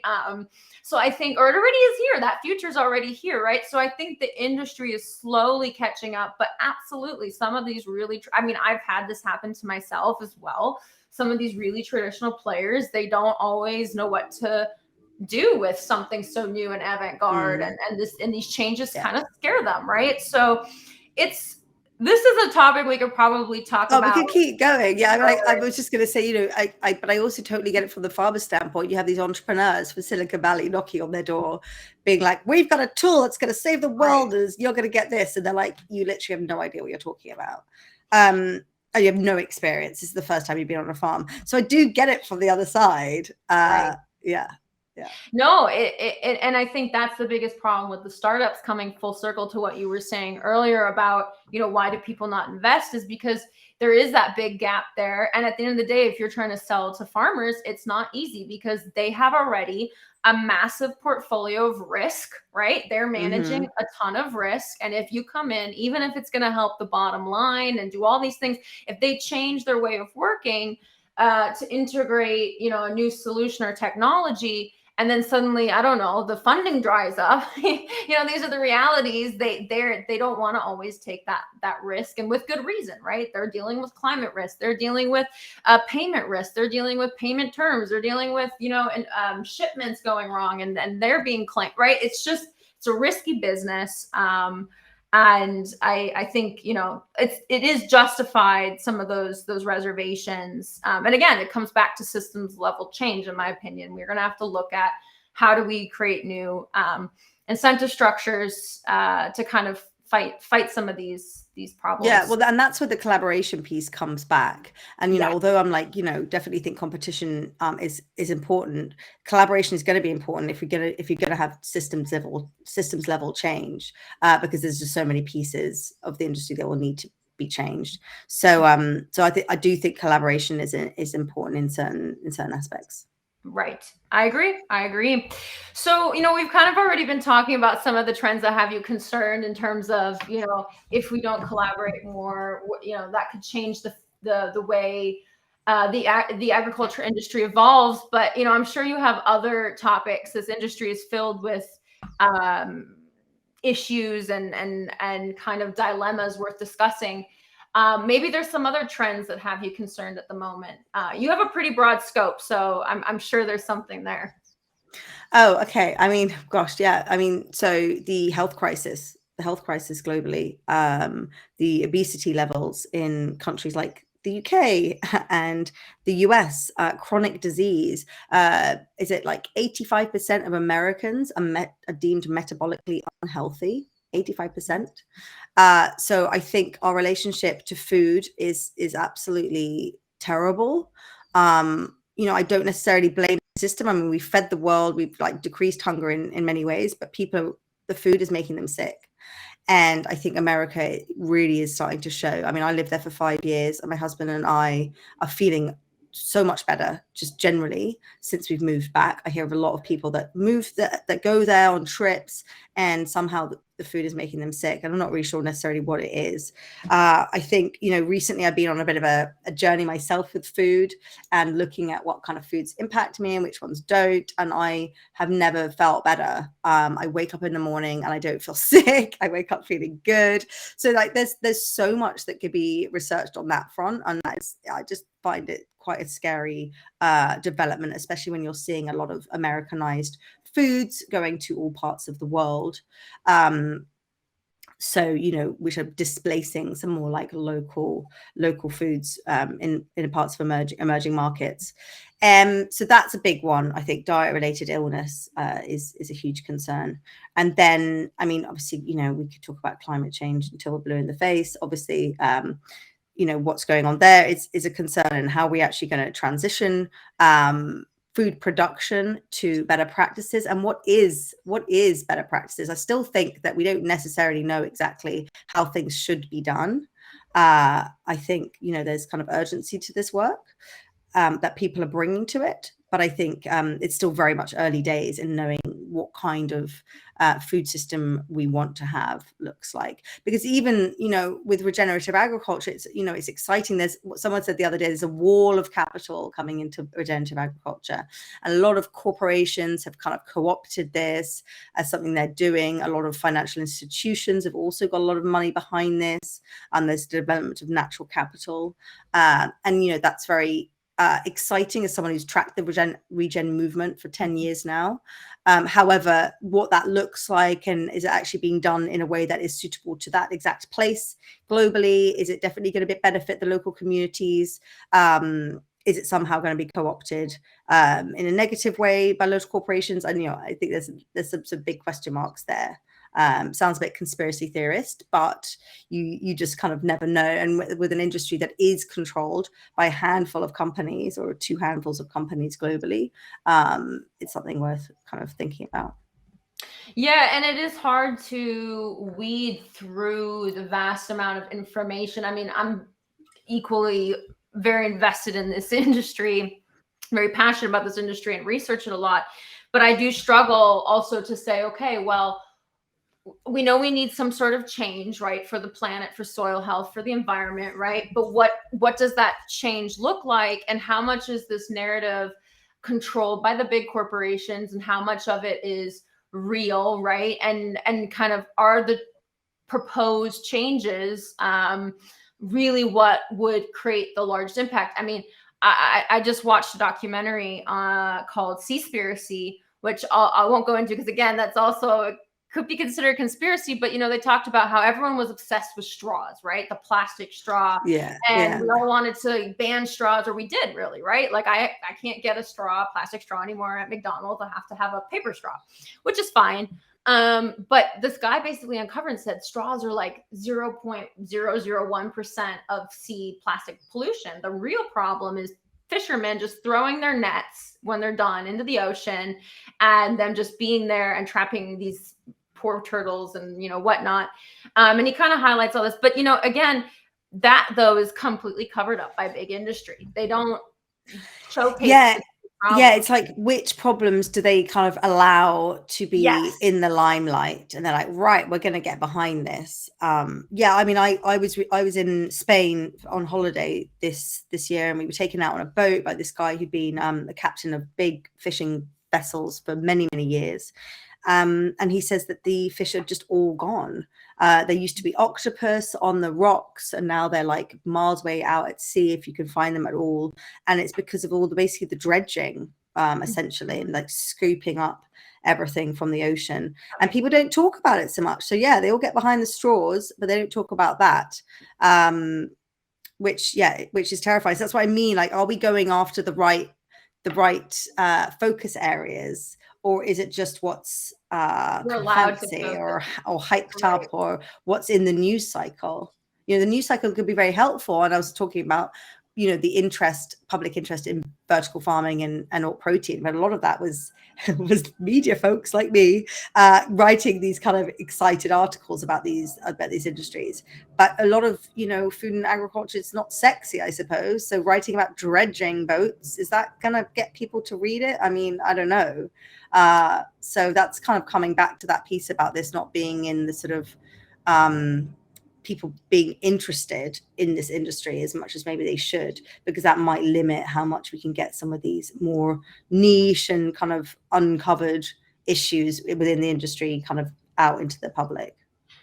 So I think, or it already is here. That future is already here, right? So I think the industry is slowly catching up, but absolutely, some of these really, I've had this happen to myself as well. Some of these really traditional players, they don't always know what to do with something so new and avant-garde, and these changes kind of scare them, right? So this is a topic we could probably talk about. We could keep going. Yeah, I mean, I was just going to say, but I also totally get it from the farmer standpoint. You have these entrepreneurs from Silicon Valley knocking on their door, being like, "We've got a tool that's going to save the world. Right. You're going to get this," and they're like, "You literally have no idea what you're talking about. And you have no experience. This is the first time you've been on a farm." So I do get it from the other side. Right. Yeah. Yeah. No, and I think that's the biggest problem with the startups, coming full circle to what you were saying earlier about, why do people not invest, is because there is that big gap there. And at the end of the day, if you're trying to sell to farmers, it's not easy because they have already a massive portfolio of risk, right? They're managing a ton of risk. And if you come in, even if it's going to help the bottom line and do all these things, if they change their way of working to integrate, a new solution or technology, and then suddenly, I don't know, the funding dries up. These are the realities. They don't want to always take that risk, and with good reason, right? They're dealing with climate risk. They're dealing with payment risk. They're dealing with payment terms. They're dealing with shipments going wrong, and they're being claimed, right? It's a risky business. And I think, it is justified, some of those reservations. And again, it comes back to systems level change, in my opinion. We're going to have to look at how do we create new incentive structures to kind of fight some of these problems. Yeah, well, and that's where the collaboration piece comes back. And although I'm like, definitely think competition is important, collaboration is going to be important if you're going to have systems level change, because there's just so many pieces of the industry that will need to be changed. So I do think collaboration is important in certain aspects. Right. I agree. So, we've kind of already been talking about some of the trends that have you concerned in terms of, if we don't collaborate more, that could change the way the agriculture industry evolves. But, I'm sure you have other topics. This industry is filled with issues and kind of dilemmas worth discussing. Maybe there's some other trends that have you concerned at the moment. You have a pretty broad scope, so I'm sure there's something there. Oh, okay. I mean, gosh, yeah. I mean, so the health crisis globally, the obesity levels in countries like the UK and the US, chronic disease. Is it like 85% of Americans are deemed metabolically unhealthy? 85%. So I think our relationship to food is absolutely terrible. I don't necessarily blame the system. I mean, we fed the world, we've like decreased hunger in many ways, but the food is making them sick. And I think America really is starting to show. I mean, I lived there for 5 years, and my husband and I are feeling so much better just generally since we've moved back. I hear of a lot of people that move that go there on trips, and somehow the food is making them sick. And I'm not really sure necessarily what it is. I think, recently I've been on a bit of a journey myself with food and looking at what kind of foods impact me and which ones don't. And I have never felt better. I wake up in the morning and I don't feel sick. I wake up feeling good. So like there's so much that could be researched on that front. And I just find it quite a scary development, especially when you're seeing a lot of Americanized foods going to all parts of the world. So, which are displacing some more like local foods in parts of emerging markets. So that's a big one. I think diet-related illness is a huge concern. And then, I mean, obviously, we could talk about climate change until we're blue in the face. Obviously, what's going on there is a concern, and how we actually going to transition food production to better practices, and what is better practices. I still think that we don't necessarily know exactly how things should be done. I think there's kind of urgency to this work that people are bringing to it, but I think it's still very much early days in knowing what kind of food system we want to have looks like. Because even with regenerative agriculture, it's exciting. There's what someone said the other day, there's a wall of capital coming into regenerative agriculture, and a lot of corporations have kind of co-opted this as something they're doing. A lot of financial institutions have also got a lot of money behind this, and there's development of natural capital, and that's very exciting as someone who's tracked the regen movement for 10 years now. However, what that looks like, and is it actually being done in a way that is suitable to that exact place globally? Is it definitely going to benefit the local communities? Is it somehow going to be co-opted in a negative way by local corporations? And, I think there's some big question marks there. Sounds a bit conspiracy theorist, but you just kind of never know. And with an industry that is controlled by a handful of companies or 2 handfuls of companies globally, it's something worth kind of thinking about. Yeah, and it is hard to weed through the vast amount of information. I mean, I'm equally very invested in this industry, very passionate about this industry and research it a lot. But I do struggle also to say, okay, well, we know we need some sort of change, right, for the planet, for soil health, for the environment, right? But what does that change look like, and how much is this narrative controlled by the big corporations, and how much of it is real, right? And kind of, are the proposed changes really what would create the largest impact? I mean, I just watched a documentary called Seaspiracy, which I won't go into because, again, that's also could be considered conspiracy. But they talked about how everyone was obsessed with straws, right? The plastic straw. And we all wanted to ban straws, or we did, really, right? Like, I can't get a plastic straw anymore at McDonald's. I have to have a paper straw, which is fine. But this guy basically uncovered and said straws are like 0.001% of sea plastic pollution. The real problem is fishermen just throwing their nets when they're done into the ocean, and them just being there and trapping these poor turtles and whatnot. And he kind of highlights all this, but again, that though is completely covered up by big industry. They don't showcase. Yeah, it's like, which problems do they kind of allow to be in the limelight? And they're like, right, we're going to get behind this. Yeah, I mean, I was in Spain on holiday this year, and we were taken out on a boat by this guy who'd been the captain of big fishing vessels for many, many years. And he says that the fish are just all gone. There used to be octopus on the rocks, and now they're like miles away out at sea, if you can find them at all. And it's because of all basically the dredging, essentially, and like scooping up everything from the ocean. And people don't talk about it so much. So yeah, they all get behind the straws, but they don't talk about that. Which is terrifying. So that's what I mean. Like, are we going after the right focus areas? Or is it just what's fancy or hyped up, or what's in the news cycle? The news cycle could be very helpful. And I was talking about, the public interest in vertical farming and alt protein, but a lot of that was media folks like me writing these kind of excited articles about these industries. But a lot of food and agriculture, it's not sexy, I suppose. So writing about dredging boats, is that gonna get people to read it? I mean, I don't know. So that's kind of coming back to that piece about this not being in the sort of people being interested in this industry as much as maybe they should, because that might limit how much we can get some of these more niche and kind of uncovered issues within the industry kind of out into the public.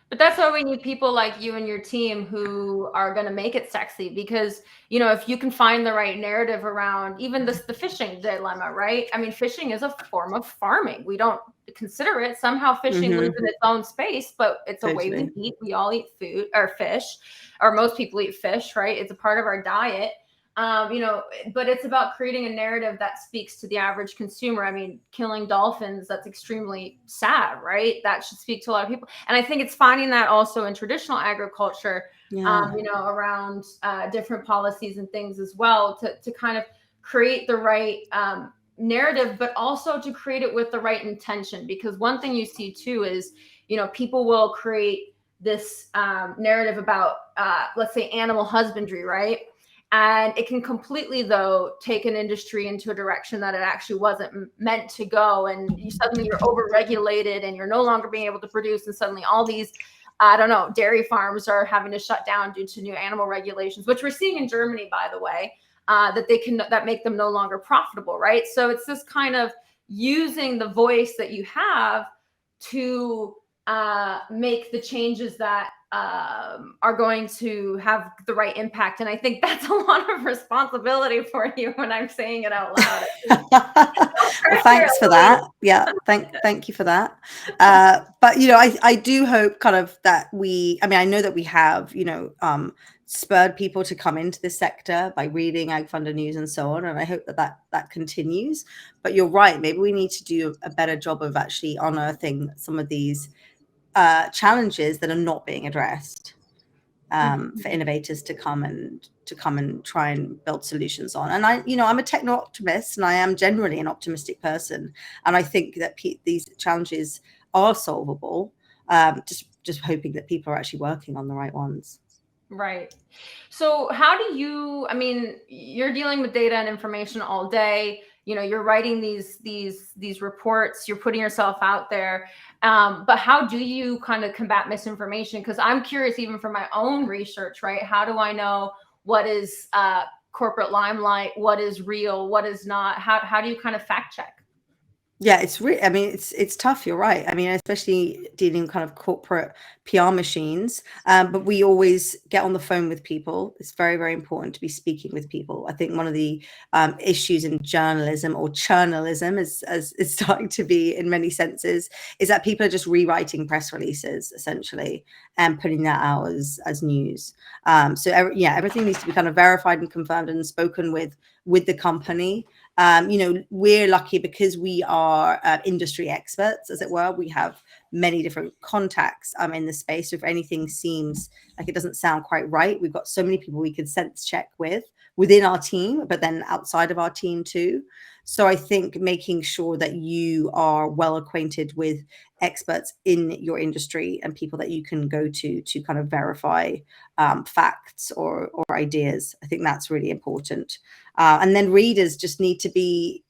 But that's why we need people like you and your team who are going to make it sexy, because, if you can find the right narrative around even the fishing dilemma, right? I mean, fishing is a form of farming. We don't consider it. Somehow fishing lives in its own space, but it's a way we eat. We all eat food or fish, or most people eat fish, right? It's a part of our diet. But it's about creating a narrative that speaks to the average consumer. I mean, killing dolphins, that's extremely sad, right? That should speak to a lot of people. And I think it's finding that also in traditional agriculture, around different policies and things as well, to kind of create the right narrative, but also to create it with the right intention. Because one thing you see too is, people will create this narrative about, let's say, animal husbandry, right? And it can completely, though, take an industry into a direction that it actually wasn't meant to go. And suddenly you're overregulated and you're no longer being able to produce. And suddenly all these, dairy farms are having to shut down due to new animal regulations, which we're seeing in Germany, by the way, that make them no longer profitable, right? So it's this kind of using the voice that you have to make the changes that are going to have the right impact. And I think that's a lot of responsibility for you when I'm saying it out loud. Well, thanks for that. Yeah, thank you for that. But I do hope kind of that I know that we have spurred people to come into this sector by reading AgFunder news and so on, and I hope that continues. But you're right, maybe we need to do a better job of actually unearthing some of these challenges that are not being addressed, for innovators to come and try and build solutions on. And I'm a techno optimist, and I am generally an optimistic person, and I think that these challenges are solvable. Just hoping that people are actually working on the right ones. Right. So how do you, you're dealing with data and information all day, you're writing these reports, you're putting yourself out there. But how do you kind of combat misinformation? Because I'm curious, even from my own research, right? How do I know what is corporate limelight, what is real, what is not? How do you kind of fact check? Yeah, it's tough. You're right. Especially dealing with kind of corporate PR machines. But we always get on the phone with people. It's very, very important to be speaking with people. I think one of the issues in journalism, or churnalism, as it's starting to be in many senses, is that people are just rewriting press releases essentially and putting that out as news. So everything needs to be kind of verified and confirmed and spoken with the company. We're lucky because we are industry experts, as it were. We have many different contacts in the space. So if anything seems like it doesn't sound quite right, we've got so many people we can sense check within our team, but then outside of our team too. So I think making sure that you are well acquainted with experts in your industry and people that you can go to kind of verify facts or ideas, I think that's really important. And then readers just need to be,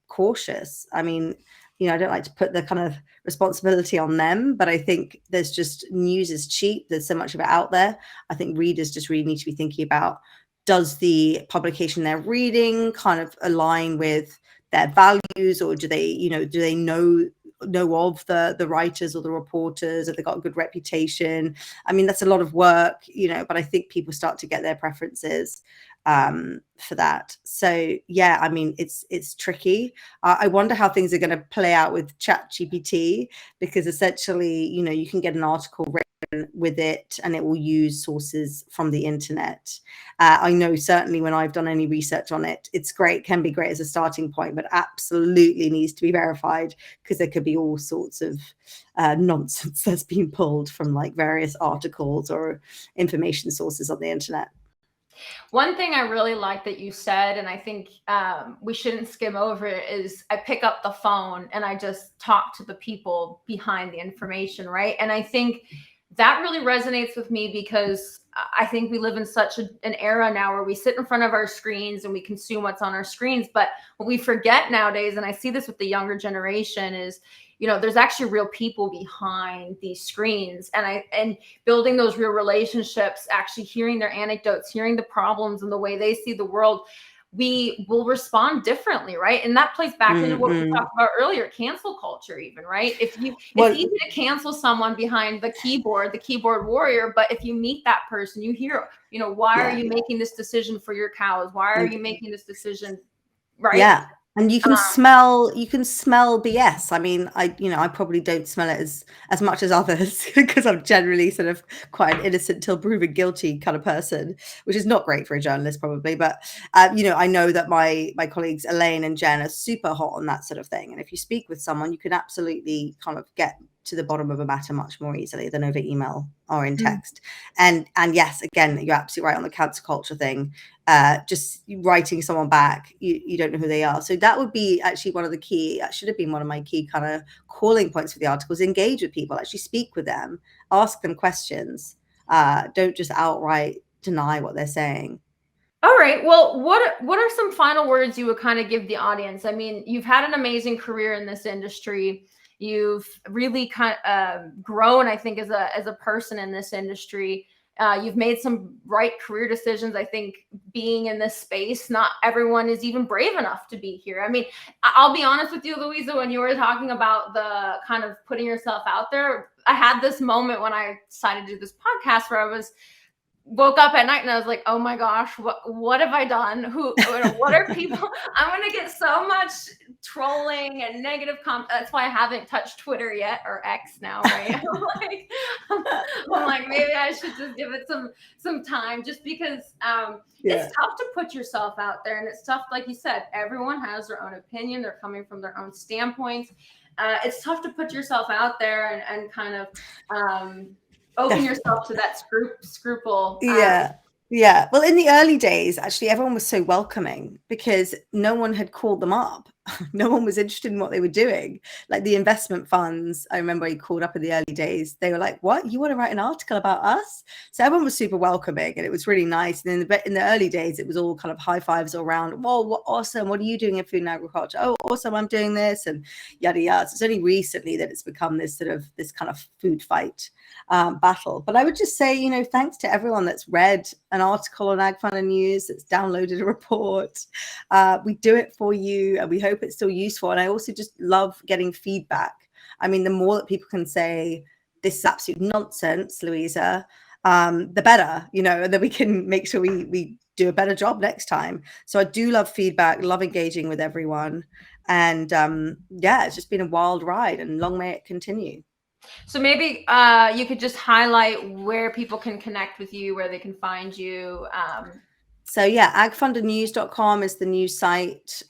cautious. I don't like to put the kind of responsibility on them, but I think there's just, news is cheap. There's so much of it out there. I think readers just really need to be thinking about, does the publication they're reading kind of align with their values, or do they know of the writers or the reporters? Have they got a good reputation? That's a lot of work, but I think people start to get their preferences for that. So yeah, it's tricky. I wonder how things are going to play out with ChatGPT, because essentially, you can get an article written with it and it will use sources from the internet. I know certainly when I've done any research on it, it's great, can be great as a starting point, but absolutely needs to be verified, because there could be all sorts of nonsense that's been pulled from like various articles or information sources on the internet. One thing I really like that you said, and I think we shouldn't skim over it, is I pick up the phone and I just talk to the people behind the information, right? And I think that really resonates with me, because I think we live in such an era now where we sit in front of our screens and we consume what's on our screens. But what we forget nowadays, and I see this with the younger generation, is there's actually real people behind these screens, and building those real relationships, actually hearing their anecdotes, hearing the problems and the way they see the world, we will respond differently, right? And that plays back into what we talked about earlier, cancel culture even, right? It's easy to cancel someone behind the keyboard warrior, but if you meet that person, you hear, why are you making this decision for your cows? Why are you making this decision, right? Yeah. And you can smell BS. I probably don't smell it as much as others, because I'm generally sort of quite an innocent till proven guilty kind of person, which is not great for a journalist probably. But I know that my colleagues Elaine and Jen are super hot on that sort of thing. And if you speak with someone, you can absolutely kind of get to the bottom of a matter much more easily than over email or in text. And yes, again, you're absolutely right on the cancel culture thing. Just writing someone back, you don't know who they are. So that would be actually that should have been one of my key kind of calling points for the articles. Engage with people, actually speak with them, ask them questions. Don't just outright deny what they're saying. All right. Well, what are some final words you would kind of give the audience? You've had an amazing career in this industry. You've really kind of grown, I think, as a person in this industry. You've made some right career decisions. I think being in this space, not everyone is even brave enough to be here. I'll be honest with you, Louisa, when you were talking about the kind of putting yourself out there, I had this moment when I decided to do this podcast where I woke up at night and I was like, oh my gosh, what have I done? What are people? I'm going to get so much trolling and negative That's why I haven't touched Twitter yet, or X now, right? I'm like, maybe I should just give it some time, just because it's tough to put yourself out there, and it's tough, like you said, everyone has their own opinion. They're coming from their own standpoints. It's tough to put yourself out there and kind of open yourself to that scruple. Yeah. Well, in the early days, actually, everyone was so welcoming because no one had called them up. No one was interested in what they were doing. Like the investment funds, I remember he called up in the early days. They were like, what? You want to write an article about us? So everyone was super welcoming and it was really nice. And in the early days, it was all kind of high fives all around. Whoa, what awesome. What are you doing in food and agriculture? Oh, awesome. I'm doing this and yada, yada. So it's only recently that it's become this kind of food fight battle. But I would just say, thanks to everyone that's read an article on AgFunder News, that's downloaded a report. We do it for you and we hope it's still useful. And I also just love getting feedback. I mean, the more that people can say, this is absolute nonsense, Louisa, the better, and then we can make sure we do a better job next time. So I do love feedback, love engaging with everyone. And it's just been a wild ride and long may it continue. So maybe you could just highlight where people can connect with you, where they can find you. So agfundernews.com is the news site.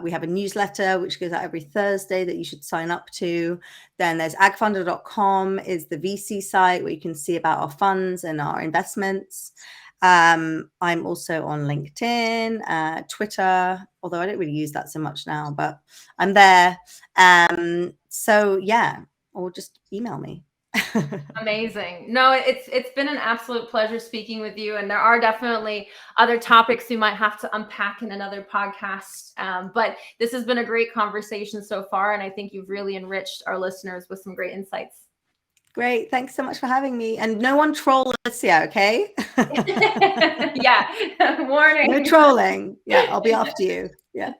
We have a newsletter which goes out every Thursday that you should sign up to. Then there's agfunder.com is the VC site where you can see about our funds and our investments. I'm also on LinkedIn, Twitter, although I don't really use that so much now, but I'm there. Or just email me. Amazing. No, it's been an absolute pleasure speaking with you. And there are definitely other topics we might have to unpack in another podcast. But this has been a great conversation so far. And I think you've really enriched our listeners with some great insights. Great. Thanks so much for having me. And no one troll Alicia, okay? Yeah. Warning. No trolling. Yeah, I'll be after you. Yeah.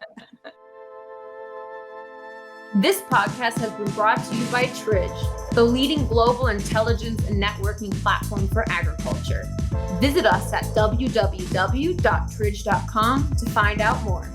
This podcast has been brought to you by Tridge, the leading global intelligence and networking platform for agriculture. Visit us at www.tridge.com to find out more.